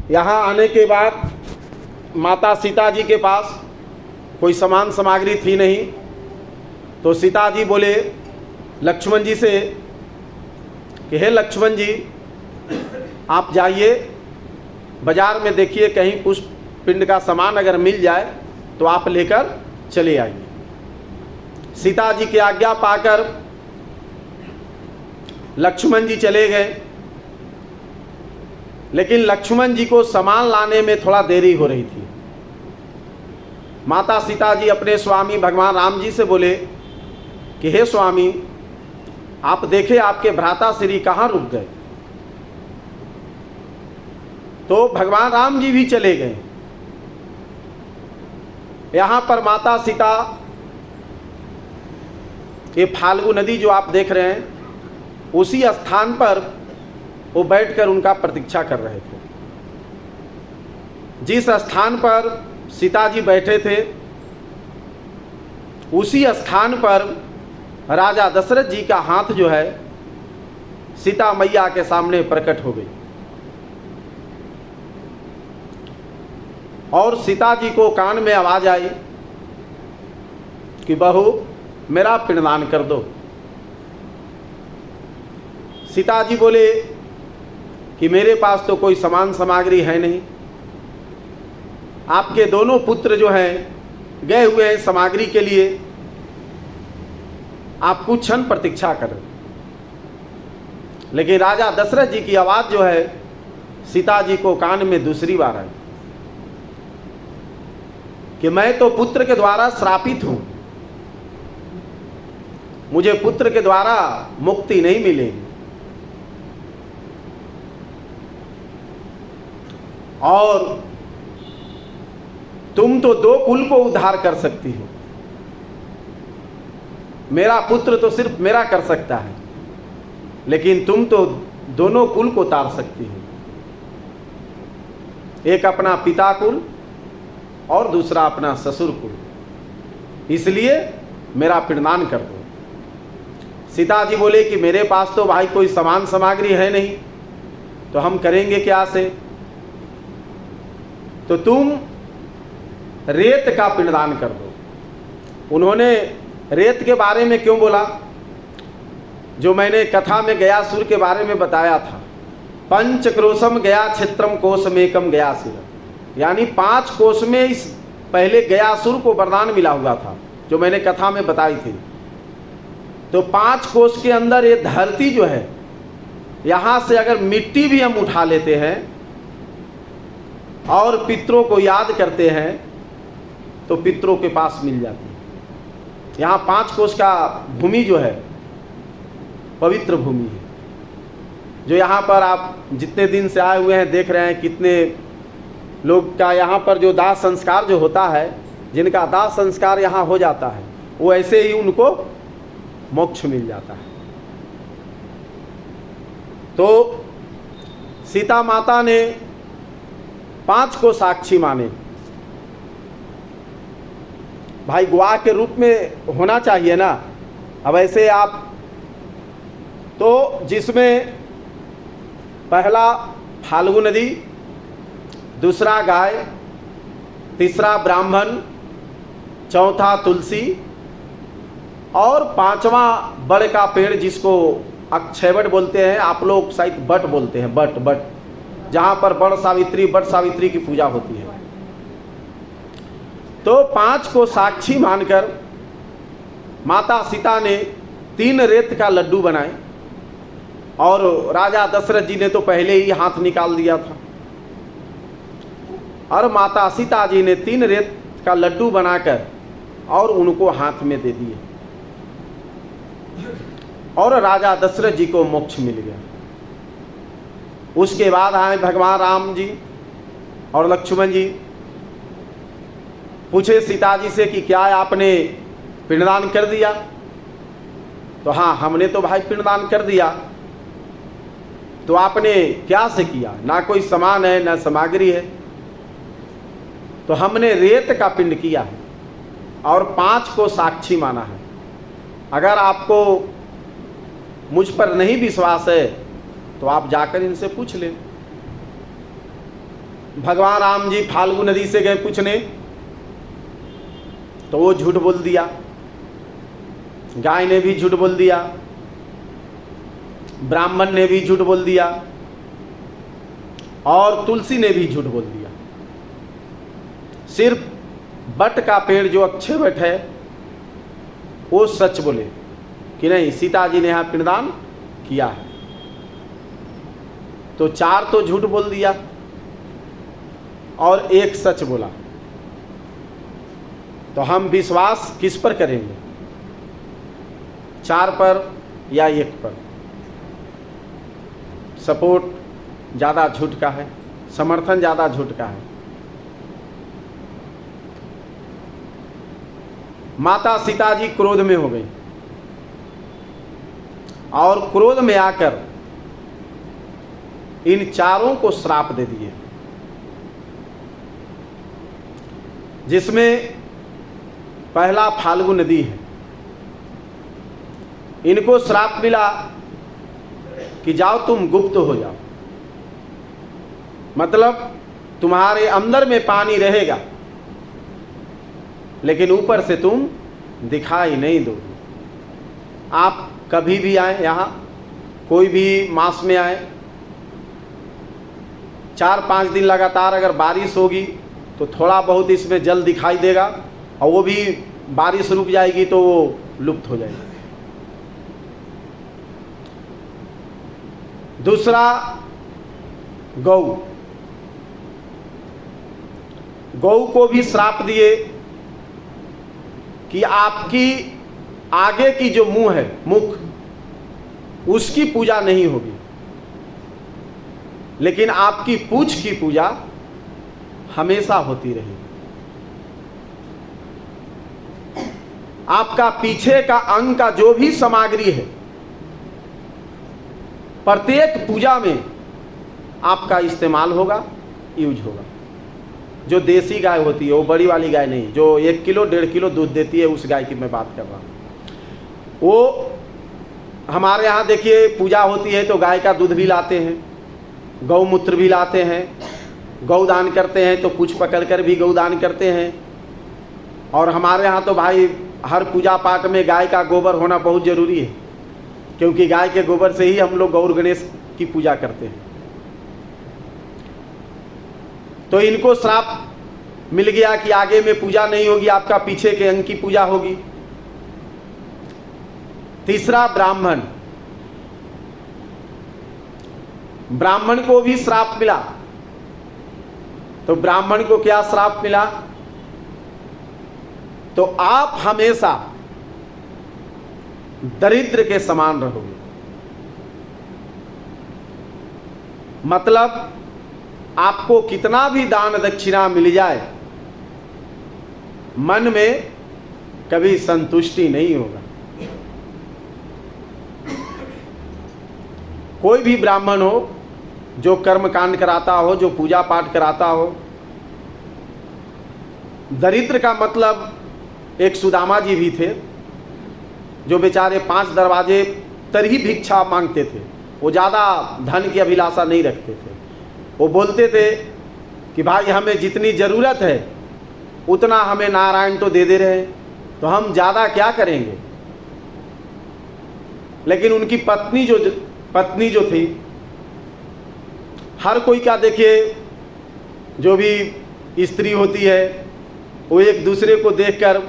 यहाँ आने के बाद माता सीता जी के पास कोई सामान सामग्री थी नहीं, तो सीता जी बोले लक्ष्मण जी से कि हे लक्ष्मण जी, आप जाइए बाजार में, देखिए कहीं पुष्प पिंड का सामान अगर मिल जाए तो आप लेकर चले आइए। सीता जी की आज्ञा पाकर लक्ष्मण जी चले गए, लेकिन लक्ष्मण जी को सामान लाने में थोड़ा देरी हो रही थी। माता सीता जी अपने स्वामी भगवान राम जी से बोले कि हे स्वामी, आप देखे आपके भ्राता श्री कहाँ रुक गए। तो भगवान राम जी भी चले गए। यहाँ पर माता सीता, ये फाल्गु नदी जो आप देख रहे हैं, उसी स्थान पर वो बैठकर उनका प्रतीक्षा कर रहे थे। जिस स्थान पर सीता जी बैठे थे, उसी स्थान पर राजा दशरथ जी का हाथ जो है सीता मैया के सामने प्रकट हो गई और सीता जी को कान में आवाज आई कि बहू, मेरा पिंडदान कर दो। सीता जी बोले कि मेरे पास तो कोई सामान सामग्री है नहीं, आपके दोनों पुत्र जो हैं गए हुए हैं सामग्री के लिए, आप कुछ क्षण प्रतीक्षा करें। लेकिन राजा दशरथ जी की आवाज़ जो है सीता जी को कान में दूसरी बार आई कि मैं तो पुत्र के द्वारा श्रापित हूं, मुझे पुत्र के द्वारा मुक्ति नहीं मिलेगी, और तुम तो दो कुल को उद्धार कर सकती हो, मेरा पुत्र तो सिर्फ मेरा कर सकता है, लेकिन तुम तो दोनों कुल को तार सकती हो, एक अपना पिता कुल और दूसरा अपना ससुर कुल, इसलिए मेरा पिंडदान कर दो। सीता जी बोले कि मेरे पास तो भाई कोई सामान सामग्री है नहीं, तो हम करेंगे क्या से, तो तुम रेत का पिंडदान कर दो। उन्होंने रेत के बारे में क्यों बोला, जो मैंने कथा में गयासुर के बारे में बताया था, पंचक्रोशम गया क्षेत्रम कोशमेकम गया सिर, यानी 5 कोश में इस पहले गयासुर को वरदान मिला हुआ था, जो मैंने कथा में बताई थी। तो 5 कोश के अंदर ये धरती जो है, यहाँ से अगर मिट्टी भी हम उठा लेते हैं और पितरों को याद करते हैं तो पितरों के पास मिल जाती है। यहाँ 5 कोश का भूमि जो है पवित्र भूमि है, जो यहाँ पर आप जितने दिन से आए हुए हैं देख रहे हैं कितने लोग का यहाँ पर जो दाह संस्कार जो होता है, जिनका दाह संस्कार यहाँ हो जाता है, वो ऐसे ही उनको मोक्ष मिल जाता है। तो सीता माता ने 5 को साक्षी माने, भाई गवाह के रूप में होना चाहिए ना। अब ऐसे आप तो जिसमें पहला फाल्गु नदी, दूसरा गाय, तीसरा ब्राह्मण, चौथा तुलसी और 5वां बड़ का पेड़ जिसको अक्षयवट बोलते हैं, आप लोग शायद बट बोलते हैं, बट जहाँ पर बट सावित्री की पूजा होती है। तो 5 को साक्षी मानकर माता सीता ने 3 रेत का लड्डू बनाए और राजा दशरथ जी ने तो पहले ही हाथ निकाल दिया था, और माता सीता जी ने 3 रेत का लड्डू बनाकर और उनको हाथ में दे दिए, और राजा दशरथ जी को मोक्ष मिल गया। उसके बाद आए भगवान राम जी और लक्ष्मण जी, पूछे सीता जी से कि क्या आपने पिंडदान कर दिया। तो हाँ, हमने तो भाई पिंडदान कर दिया। तो आपने क्या से किया, ना कोई सामान है ना सामग्री है। तो हमने रेत का पिंड किया है और 5 को साक्षी माना है। अगर आपको मुझ पर नहीं विश्वास है तो आप जाकर इनसे पूछ लें। भगवान राम जी फाल्गु नदी से गए पूछने, तो वो झूठ बोल दिया, गाय ने भी झूठ बोल दिया, ब्राह्मण ने भी झूठ बोल दिया और तुलसी ने भी झूठ बोल दिया। सिर्फ बट का पेड़ जो अक्षय वट है वो सच बोले कि नहीं, सीता जी ने यहाँ पिंडदान किया है। तो 4 तो झूठ बोल दिया और 1 सच बोला। तो हम विश्वास किस पर करेंगे, 4 पर या 1 पर? सपोर्ट ज़्यादा झूठ का है, समर्थन ज़्यादा झूठ का है। माता सीता जी क्रोध में हो गई और क्रोध में आकर इन 4 को श्राप दे दिए, जिसमें पहला फाल्गु नदी है। इनको श्राप मिला कि जाओ तुम गुप्त हो जाओ, मतलब तुम्हारे अंदर में पानी रहेगा लेकिन ऊपर से तुम दिखाई नहीं दोगे। आप कभी भी आए यहाँ, कोई भी मास में आए, 4-5 दिन लगातार अगर बारिश होगी तो थोड़ा बहुत इसमें जल दिखाई देगा और वो भी बारिश रुक जाएगी तो वो लुप्त हो जाएगी। दूसरा गौ को भी श्राप दिए कि आपकी आगे की जो मुंह है, मुख, उसकी पूजा नहीं होगी, लेकिन आपकी पूंछ की पूजा हमेशा होती रहेगी। आपका पीछे का अंग का जो भी सामग्री है, प्रत्येक पूजा में आपका इस्तेमाल होगा, यूज होगा। जो देसी गाय होती है, वो बड़ी वाली गाय नहीं, जो 1 किलो 1.5 किलो दूध देती है, उस गाय की मैं बात कर रहा हूँ। वो हमारे यहाँ देखिए पूजा होती है तो गाय का दूध भी लाते हैं, गौमूत्र भी लाते हैं, गौदान करते हैं तो पूछ पकड़ कर भी गौदान करते हैं। और हमारे यहाँ तो भाई हर पूजा पाठ में गाय का गोबर होना बहुत ज़रूरी है, क्योंकि गाय के गोबर से ही हम लोग गौर गणेश की पूजा करते हैं। तो इनको श्राप मिल गया कि आगे में पूजा नहीं होगी, आपका पीछे के अंग की पूजा होगी। तीसरा ब्राह्मण को भी श्राप मिला। तो ब्राह्मण को क्या श्राप मिला? तो आप हमेशा दरिद्र के समान रहोगे, मतलब आपको कितना भी दान दक्षिणा मिल जाए, मन में कभी संतुष्टि नहीं होगा। कोई भी ब्राह्मण हो जो कर्म कांड कराता हो, जो पूजा पाठ कराता हो, दरिद्र का मतलब एक सुदामा जी भी थे जो बेचारे 5 दरवाजे तर ही भिक्षा मांगते थे। वो ज़्यादा धन की अभिलाषा नहीं रखते थे। वो बोलते थे कि भाई हमें जितनी ज़रूरत है उतना हमें नारायण तो दे रहे हैं, तो हम ज़्यादा क्या करेंगे। लेकिन उनकी पत्नी जो थी, हर कोई का देखिए, जो भी स्त्री होती है वो एक दूसरे को देखकर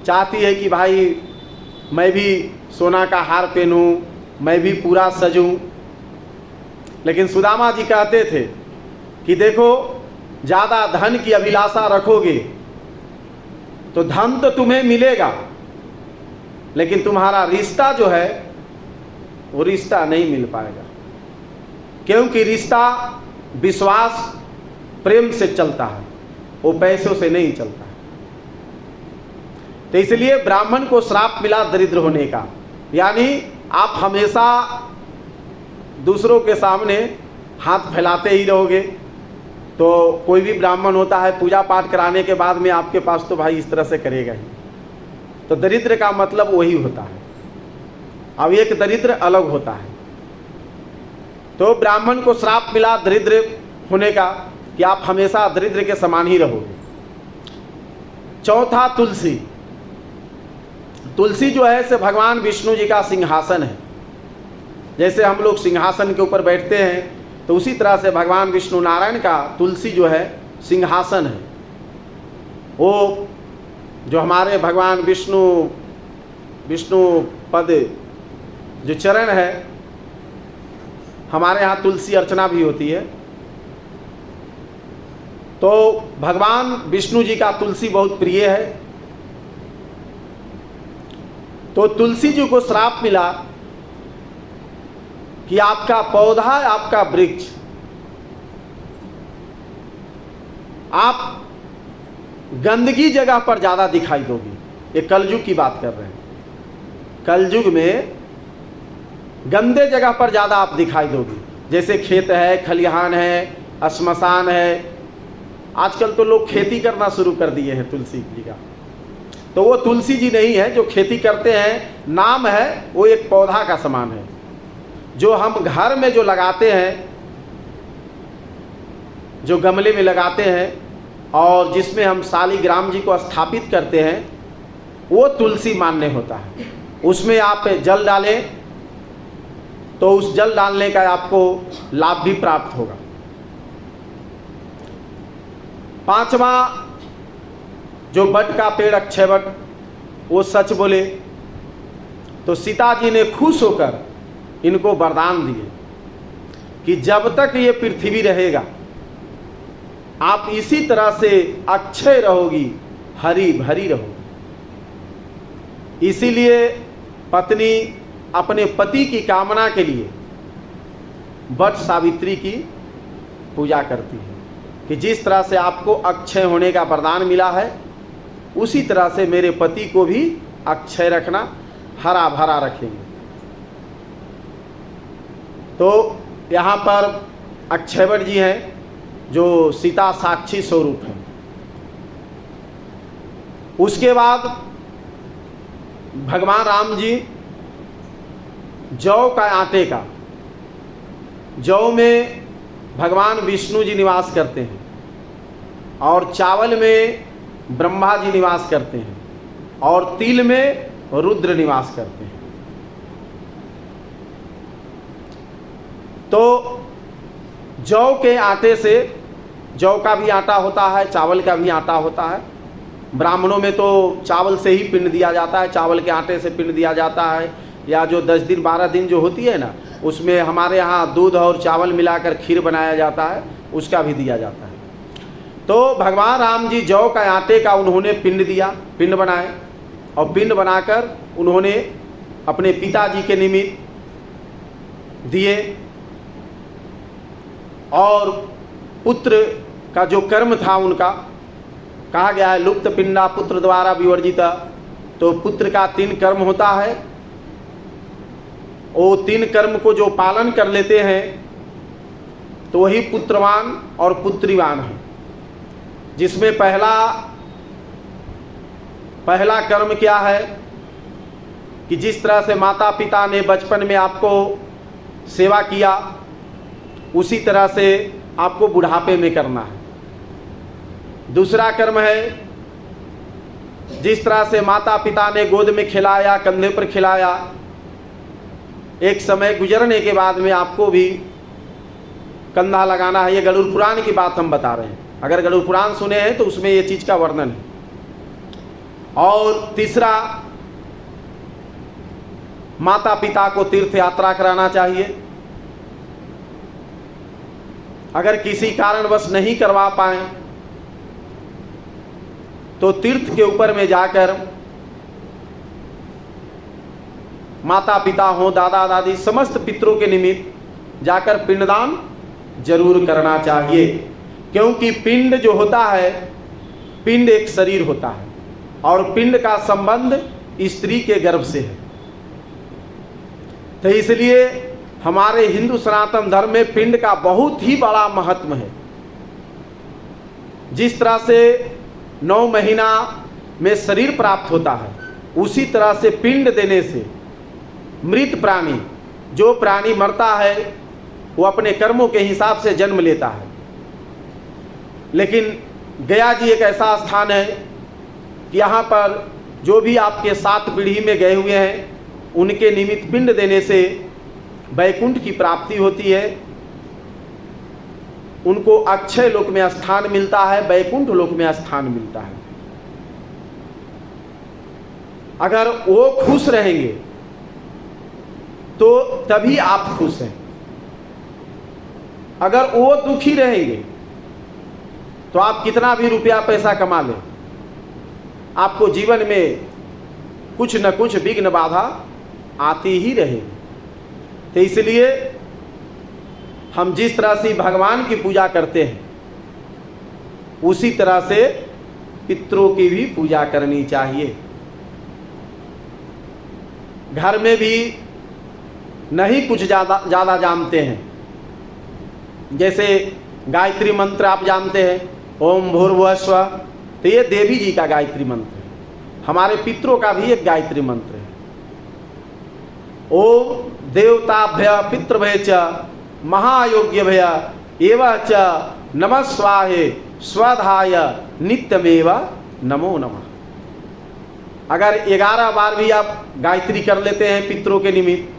चाहती है कि भाई मैं भी सोना का हार पहनूं, मैं भी पूरा सजूं। लेकिन सुदामा जी कहते थे कि देखो, ज़्यादा धन की अभिलाषा रखोगे तो धन तो तुम्हें मिलेगा, लेकिन तुम्हारा रिश्ता जो है वो रिश्ता नहीं मिल पाएगा, क्योंकि रिश्ता विश्वास प्रेम से चलता है, वो पैसों से नहीं चलता है। तो इसलिए ब्राह्मण को श्राप मिला दरिद्र होने का, यानी आप हमेशा दूसरों के सामने हाथ फैलाते ही रहोगे। तो कोई भी ब्राह्मण होता है पूजा पाठ कराने के बाद में आपके पास तो भाई इस तरह से करेगा ही। तो दरिद्र का मतलब वही होता है। अब एक दरिद्र अलग होता है। तो ब्राह्मण को श्राप मिला दरिद्र होने का कि आप हमेशा दरिद्र के समान ही रहोगे। चौथा, तुलसी। तुलसी जो है से भगवान विष्णु जी का सिंहासन है। जैसे हम लोग सिंहासन के ऊपर बैठते हैं तो उसी तरह से भगवान विष्णु नारायण का तुलसी जो है सिंहासन है। वो जो हमारे भगवान विष्णु पद जो चरण है, हमारे यहाँ तुलसी अर्चना भी होती है। तो भगवान विष्णु जी का तुलसी बहुत प्रिय है। तो तुलसी जी को श्राप मिला कि आपका पौधा, आपका वृक्ष, आप गंदगी जगह पर ज़्यादा दिखाई दोगी। ये कलयुग की बात कर रहे हैं। कलयुग में गंदे जगह पर ज़्यादा आप दिखाई दोगी। जैसे खेत है, खलिहान है, श्मशान है। आजकल तो लोग खेती करना शुरू कर दिए हैं तुलसी जी का। तो वो तुलसी जी नहीं है जो खेती करते हैं, नाम है, वो एक पौधा का समान है जो हम घर में जो लगाते हैं, जो गमले में लगाते हैं और जिसमें हम शालिग्राम जी को स्थापित करते हैं, वो तुलसी मान्य होता है। उसमें आप जल डालें तो उस जल डालने का आपको लाभ भी प्राप्त होगा। पांचवा, जो बट का पेड़, अक्षय बट, वो सच बोले तो सीता जी ने खुश होकर इनको वरदान दिए कि जब तक ये पृथ्वी रहेगा आप इसी तरह से अक्षय रहोगी, हरी भरी रहोगी। इसीलिए पत्नी अपने पति की कामना के लिए वट सावित्री की पूजा करती है कि जिस तरह से आपको अक्षय होने का वरदान मिला है, उसी तरह से मेरे पति को भी अक्षय रखना, हरा भरा रखेंगे। तो यहाँ पर अक्षयवट जी हैं जो सीता साक्षी स्वरूप है। उसके बाद भगवान राम जी जौ का आटे का, जौ में भगवान विष्णु जी निवास करते हैं और चावल में ब्रह्मा जी निवास करते हैं और तिल में रुद्र निवास करते हैं। तो जौ के आटे से, जौ का भी आटा होता है, चावल का भी आटा होता है। ब्राह्मणों में तो चावल से ही पिंड दिया जाता है, चावल के आटे से पिंड दिया जाता है। या जो 10 दिन 12 दिन जो होती है ना, उसमें हमारे यहाँ दूध और चावल मिलाकर खीर बनाया जाता है, उसका भी दिया जाता है। तो भगवान राम जी जौ का आटे का उन्होंने पिंड दिया, पिंड बनाए और पिंड बनाकर उन्होंने अपने पिताजी के निमित्त दिए। और पुत्र का जो कर्म था उनका, कहा गया है लुप्त पिंडा पुत्र द्वारा विवर्जिता। तो पुत्र का 3 कर्म होता है। वो 3 कर्म को जो पालन कर लेते हैं तो वही पुत्रवान और पुत्रीवान है। जिसमें पहला कर्म क्या है कि जिस तरह से माता पिता ने बचपन में आपको सेवा किया, उसी तरह से आपको बुढ़ापे में करना है। दूसरा कर्म है जिस तरह से माता पिता ने गोद में खिलाया, कंधे पर खिलाया, एक समय गुजरने के बाद में आपको भी कंधा लगाना है। ये गरुड़ पुराण की बात हम बता रहे हैं। अगर गरुड़ पुराण सुने हैं तो उसमें ये चीज़ का वर्णन है। और तीसरा, माता पिता को तीर्थ यात्रा कराना चाहिए। अगर किसी कारणवश नहीं करवा पाए तो तीर्थ के ऊपर में जाकर माता पिता हो, दादा दादी, समस्त पितरों के निमित्त जाकर पिंडदान जरूर करना चाहिए। क्योंकि पिंड जो होता है, पिंड एक शरीर होता है और पिंड का संबंध स्त्री के गर्भ से है। तो इसलिए हमारे हिंदू सनातन धर्म में पिंड का बहुत ही बड़ा महत्व है। जिस तरह से 9 महीना में शरीर प्राप्त होता है, उसी तरह से पिंड देने से मृत प्राणी, जो प्राणी मरता है वो अपने कर्मों के हिसाब से जन्म लेता है। लेकिन गया जी एक ऐसा स्थान है कि यहाँ पर जो भी आपके 7 पीढ़ी में गए हुए हैं उनके निमित्त पिंड देने से वैकुंठ की प्राप्ति होती है, उनको अक्षय लोक में स्थान मिलता है, वैकुंठ लोक में स्थान मिलता है। अगर वो खुश रहेंगे तो तभी आप खुश हैं। अगर वो दुखी रहेंगे तो आप कितना भी रुपया पैसा कमा लें, आपको जीवन में कुछ न कुछ विघ्न बाधा आती ही रहेगी। तो इसलिए हम जिस तरह से भगवान की पूजा करते हैं उसी तरह से पितरों की भी पूजा करनी चाहिए। घर में भी नहीं कुछ ज़्यादा जानते हैं, जैसे गायत्री मंत्र आप जानते हैं, ओम भूर्भुवः स्वः, तो ये देवी जी का गायत्री मंत्र है। हमारे पितरों का भी एक गायत्री मंत्र है। ओम देवताभ्य पितृभ्य च महायोग्यभ्य एवं च नमः स्वाहे स्वधाय नित्यमेव नमो नमः। अगर 11 बार भी आप गायत्री कर लेते हैं पितरों के निमित्त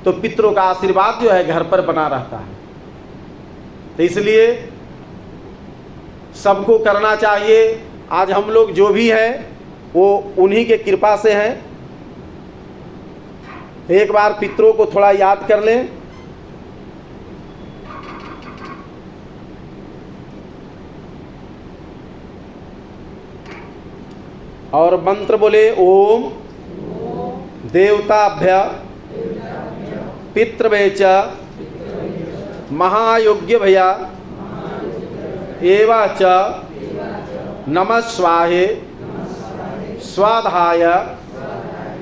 तो पितरों का आशीर्वाद जो है घर पर बना रहता है। तो इसलिए सबको करना चाहिए। आज हम लोग जो भी हैं वो उन्हीं के कृपा से हैं। एक बार पितरों को थोड़ा याद कर लें। और मंत्र बोले, ओम देवताभ्य पितृभ्य च महायोग्यभ्य एवं च नमः स्वाहे स्वाधाय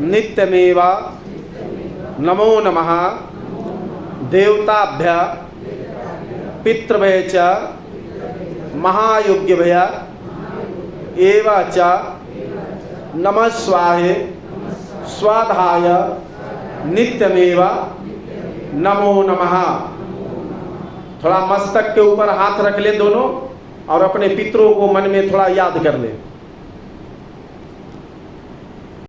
नित्यमेव नमो नमः। देवताभ्य पितृभ्य च महायोग्यभ्य एवं च नमः स्वाहे स्वाधाय नित्यमेव नमो नमः। थोड़ा मस्तक के ऊपर हाथ रख ले दोनों और अपने पितरों को मन में थोड़ा याद कर ले।